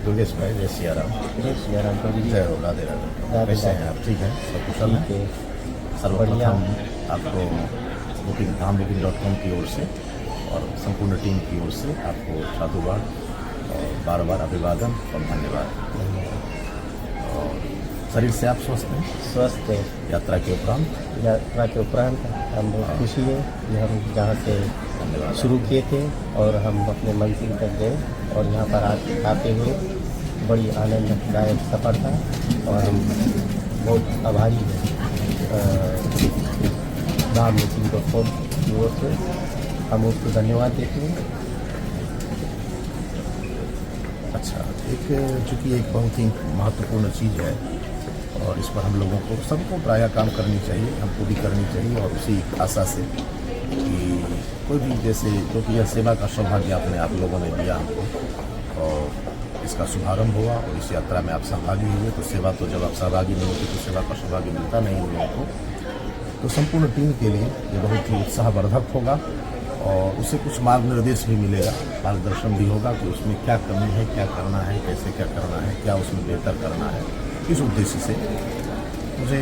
दुर्गेश भाई, जय सिया राम। जय सिया राम प्रभु जी। जय हो, राधे राधे। राधे कैसे राधे। हैं आप? ठीक है, सब कुशल ठीक है? है। सर्वप्रथम आपको बुकिंग धामबुकिंग.com की ओर से और संपूर्ण टीम की ओर से आपको साधुवाद और बार बार अभिवादन और धन्यवाद। और शरीर से आप स्वस्थ हैं? स्वस्थ है। यात्रा के उपरांत यात्रा के उपरांत हम बहुत खुशी है कि हम जहाँ से धन्यवाद। शुरू किए थे और हम अपने मंजिल तक गए और यहाँ पर आते हुए बड़ी आनंददायक सफ़र था और हम बहुत आभारी हैं धामबुकिंग.com की ओर से। हम उसको धन्यवाद देते हैं। अच्छा, चूँकि एक बहुत ही महत्वपूर्ण चीज़ है और इस पर हम लोगों को सबको प्रायः काम करनी चाहिए, हमको भी करनी चाहिए। और उसी आशा से कि कोई भी जैसे क्योंकि यह सेवा का सौभाग्य आपने आप लोगों ने दिया हमको और इसका शुभारंभ हुआ और इस यात्रा में आप सहभागी हुए, तो सेवा तो जब आप सहभागी नहीं होते तो सेवा का सौभाग्य मिलता नहीं हम लोगों को। तो संपूर्ण टीम के लिए ये बहुत ही उत्साहवर्धक होगा और उससे कुछ मार्गनिर्देश भी मिलेगा, मार्गदर्शन भी होगा कि उसमें क्या कमी है, क्या करना है, कैसे क्या करना है, क्या उसमें बेहतर करना है। इस उद्देश्य से मुझे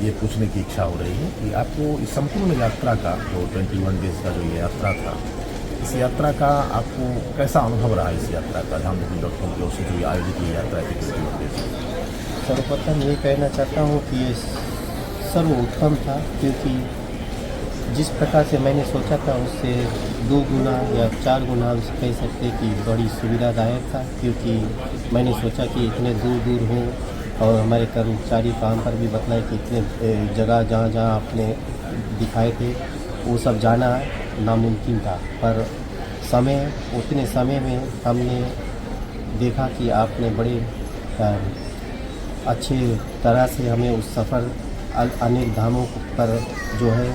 ये पूछने की इच्छा हो रही है कि आपको इस संपूर्ण यात्रा का जो 21 डेज का जो ये यात्रा था, इस यात्रा का आपको कैसा अनुभव रहा? इस यात्रा का धामबुकिंग.com की ओर से जो आयोजित की यात्रा थी 21 डेज। सर्वप्रथम ये कहना चाहता हूँ कि ये सर्वोत्तम था, क्योंकि जिस प्रकार से मैंने सोचा था उससे 2 गुना या 4 गुना हम कह सकते कि बड़ी सुविधादायक था। क्योंकि मैंने सोचा कि इतने दूर दूर हो और हमारे कर्मचारी काम पर भी बतलाए कि इतने जगह जहाँ जहाँ आपने दिखाए थे वो सब जाना नामुमकिन था। पर उतने समय में हमने देखा कि आपने बड़े अच्छे तरह से हमें उस सफ़र अनेक धामों पर जो है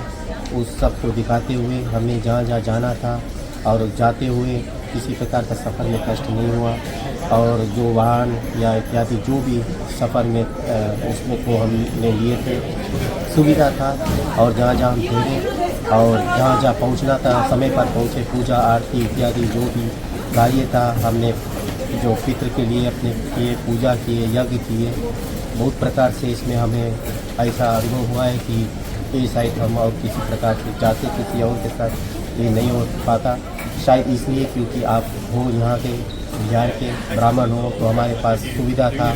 उस सब को दिखाते हुए हमें जहाँ जहाँ जाना था और जाते हुए किसी प्रकार का सफ़र में कष्ट नहीं हुआ। और जो वाहन या इत्यादि जो भी सफ़र में उसमें को हमने लिए थे सुविधा था। और जहाँ जहाँ हम ठहरे और जहाँ जहाँ पहुँचना था समय पर पहुँचे। पूजा आरती इत्यादि जो भी कार्य था हमने जो पितृ के लिए अपने किए, पूजा किए, यज्ञ किए। बहुत प्रकार से इसमें हमें ऐसा अनुभव हुआ है कि ये साइट हम और किसी प्रकार से जाते किसी और के साथ ये नहीं हो पाता। शायद इसलिए क्योंकि आप हो यहाँ के बिहार के ब्राह्मण हो, तो हमारे पास सुविधा था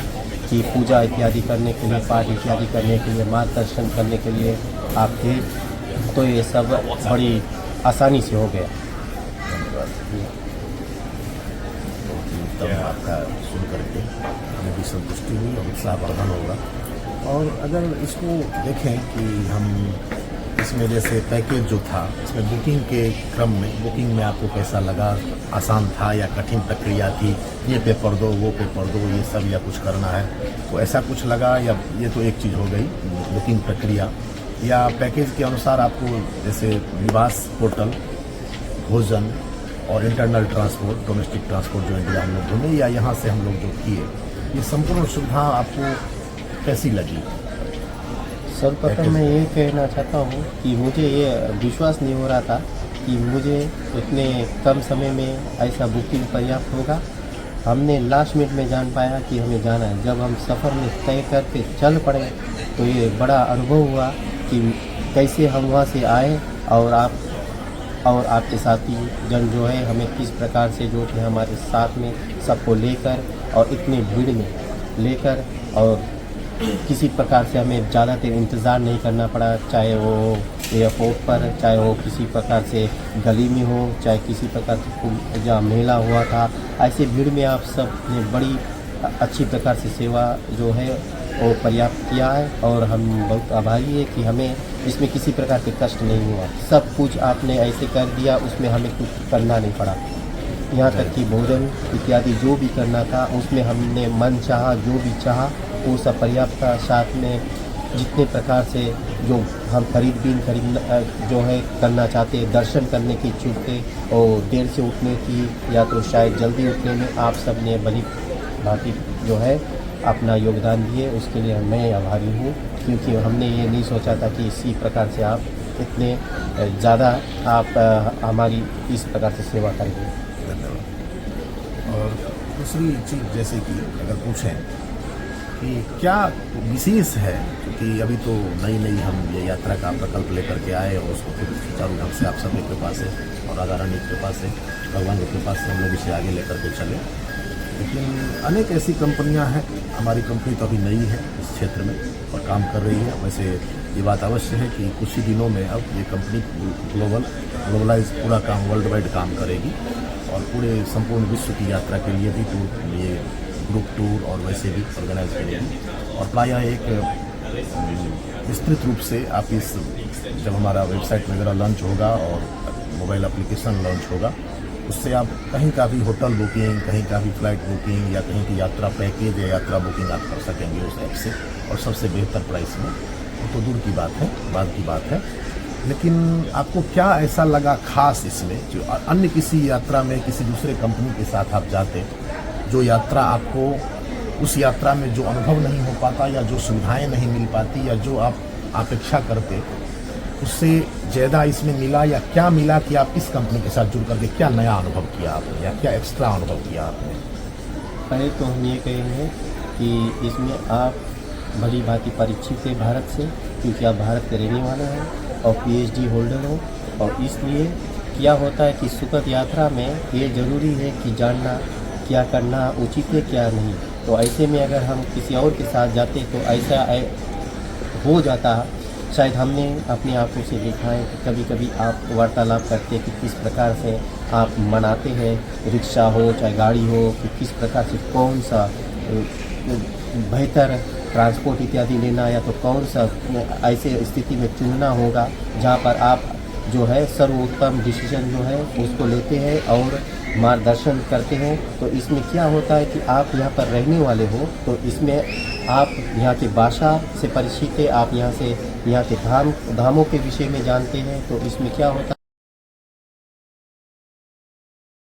कि पूजा इत्यादि करने के लिए, पाठ इत्यादि करने के लिए, मार्गदर्शन करने के लिए आप थे, तो ये सब बड़ी आसानी से हो गया। उत्तम आपका सुन करके हमें भी संतुष्टि हुई और उत्साहवर्धन होगा। और अगर इसको देखें कि हम इसमें जैसे पैकेज जो था इसमें बुकिंग के क्रम में बुकिंग में आपको कैसा लगा? आसान था या कठिन प्रक्रिया थी? ये पेपर दो, वो पेपर दो, ये सब या कुछ करना है, तो ऐसा कुछ लगा? या ये तो एक चीज़ हो गई बुकिंग प्रक्रिया, या पैकेज के अनुसार आपको जैसे निवास, होटल, भोजन और इंटरनल ट्रांसपोर्ट, डोमेस्टिक ट्रांसपोर्ट जो इंडिया हम लोग घूमे या यहाँ से हम लोग जो किए, ये संपूर्ण सुविधा आपको कैसी लगी? सर्वप्रथम मैं ये कहना चाहता हूँ कि मुझे ये विश्वास नहीं हो रहा था कि मुझे इतने कम समय में ऐसा बुकिंग पर्याप्त होगा। हमने लास्ट मिनट में जान पाया कि हमें जाना है। जब हम सफ़र में तय करके चल पड़े तो ये बड़ा अनुभव हुआ कि कैसे हम वहाँ से आए और आपके साथी जन जो है हमें किस प्रकार से जो थे हमारे साथ में सबको लेकर और इतनी भीड़ में लेकर, और किसी प्रकार से हमें ज़्यादा देर इंतज़ार नहीं करना पड़ा, चाहे वो एयरपोर्ट पर, चाहे वो किसी प्रकार से गली में हो, चाहे किसी प्रकार से जहाँ मेला हुआ था। ऐसे भीड़ में आप सब ने बड़ी अच्छी प्रकार से सेवा जो है वो पर्याप्त किया है और हम बहुत आभारी है कि हमें इसमें किसी प्रकार के कष्ट नहीं हुआ। सब कुछ आपने ऐसे कर दिया, उसमें हमें कुछ करना नहीं पड़ा। यहाँ तक कि भोजन इत्यादि जो भी करना था उसमें हमने मन चाहा, जो भी चाहा वो सब पर्याप्त था। साथ में जितने प्रकार से जो हम खरीद जो है करना चाहते, दर्शन करने की इच्छुक थे और देर से उठने की या तो शायद जल्दी उठने में आप सब ने भली भांति जो है अपना योगदान दिए, उसके लिए मैं आभारी हूँ। क्योंकि हमने ये नहीं सोचा था कि इसी प्रकार से आप इतने ज़्यादा आप हमारी इस प्रकार से सेवा करेंगे। धन्यवाद। और दूसरी चीज़ जैसे कि अगर पूछें कि क्या विशेष है, क्योंकि अभी तो नई नई हम ये यात्रा का प्रकल्प लेकर के आए और उसको फिर सुचारू ढंग से आप सभी के पास है और राधा रानी के पास है, भगवान के कृपा से हम लोग इसे आगे लेकर के चले। लेकिन अनेक ऐसी कंपनियां हैं, हमारी कंपनी तो अभी नई है इस क्षेत्र में और काम कर रही है। वैसे ये बात अवश्य है कि कुछ ही दिनों में अब ये कंपनी ग्लोबलाइज पूरा काम वर्ल्ड वाइड काम करेगी और पूरे संपूर्ण विश्व की यात्रा के लिए भी टूर, ये ग्रुप टूर और वैसे भी ऑर्गेनाइज करेगी। और प्रायः एक विस्तृत रूप से आप इस, जब हमारा वेबसाइट वगैरह लॉन्च होगा और मोबाइल एप्लीकेशन लॉन्च होगा, उससे आप कहीं का भी होटल बुकिंग, कहीं का भी फ्लाइट बुकिंग या कहीं की यात्रा पैकेज या यात्रा बुकिंग आप कर सकेंगे उस ऐप से, और सबसे बेहतर प्राइस में। तो दूर की बात है, बाद की बात है। लेकिन आपको क्या ऐसा लगा खास इसमें जो अन्य किसी यात्रा में किसी दूसरे कंपनी के साथ आप जाते, जो यात्रा आपको उस यात्रा में जो अनुभव नहीं हो पाता या जो सुविधाएं नहीं मिल पाती या जो आप अपेक्षा करते, उससे ज़्यादा इसमें मिला, या क्या मिला कि आप इस कंपनी के साथ जुड़ करके क्या नया अनुभव किया आपने या क्या एक्स्ट्रा अनुभव किया आपने? पहले तो हम ये कहेंगे कि इसमें आप भली भांति परिचित है भारत से, क्योंकि आप भारत के रहने वाले हैं और PhD होल्डर हो, और इसलिए क्या होता है कि सुखद यात्रा में ये ज़रूरी है कि जानना क्या करना उचित है क्या नहीं। तो ऐसे में अगर हम किसी और के साथ जाते तो ऐसा हो जाता, शायद हमने अपनी आंखों से देखा है कि कभी कभी आप वार्तालाप करते कि किस प्रकार से आप मनाते हैं, रिक्शा हो चाहे गाड़ी हो, कि किस प्रकार से कौन सा बेहतर ट्रांसपोर्ट इत्यादि लेना, या तो कौन सा ऐसे स्थिति में चुनना होगा जहाँ पर आप जो है सर्वोत्तम डिसीजन जो है उसको लेते हैं और मार्गदर्शन करते हैं। तो इसमें क्या होता है कि आप यहाँ पर रहने वाले हो, तो इसमें आप यहाँ की भाषा से परिचित है, आप यहाँ के धामों के विषय में जानते हैं। तो इसमें क्या होता है